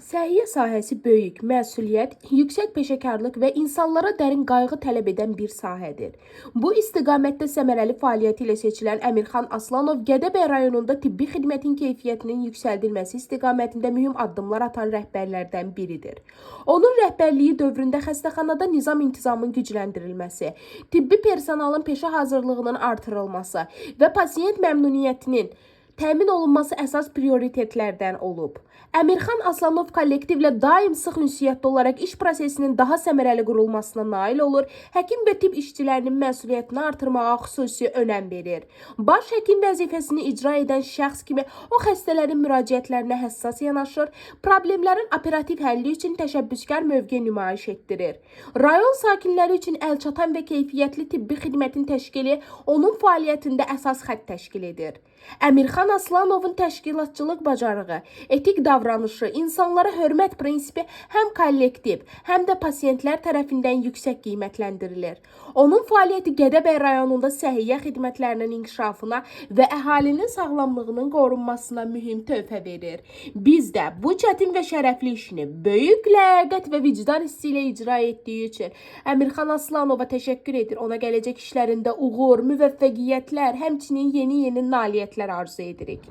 Səhiyyə sahəsi böyük, məsuliyyət, yüksək peşəkarlıq və insanlara dərin qayğı tələb edən bir sahədir. Bu istiqamətdə səmərəli fəaliyyəti ilə seçilən Əmirxan Aslanov Gədəbəy rayonunda tibbi xidmətin keyfiyyətinin yüksəldilməsi istiqamətində mühüm addımlar atan rəhbərlərdən biridir. Onun rəhbərliyi dövründə xəstəxanada nizam-intizamın gücləndirilməsi, tibbi personalın peşə hazırlığının artırılması və pasiyent məmnuniyyətinin təmin olunması əsas prioritetlərdən olub. Əmirxan Aslanov kollektivlə daim sıx ünsiyyətdə olaraq iş prosesinin daha səmərəli qurulmasına nail olur, həkim və tibb işçilərinin məsuliyyətini artırmağa xüsusi önəm verir. Baş həkim vəzifəsini icra edən şəxs kimi o xəstələrin müraciətlərinə həssas yanaşır, problemlərin operativ həlli üçün təşəbbüskar mövqe nümayiş etdirir. Rayon sakinləri üçün əlçatan və keyfiyyətli tibbi xidmətin təşkili onun fəaliyyətində əsas xətt təşkil edir. Əmirxan Aslanovun təşkilatçılıq bacarığı, etik davranışı, insanlara hörmət prinsipi həm kollektiv, həm də pasiyentlər tərəfindən yüksək qiymətləndirilir. Onun fəaliyyəti Gədəbəy rayonunda səhiyyə xidmətlərinin inkişafına və əhalinin sağlamlığının qorunmasına mühüm töhfə verir. Biz də bu çətin və şərəfli işini böyük ləyaqət və vicdan hissi ilə icra etdiyi üçün Əmirxan Aslanova təşəkkür edir. Ona gələcək işlərində uğur, müvəffəqiyyətlər, həmçinin yeni nailiyyətlər arzu edirik.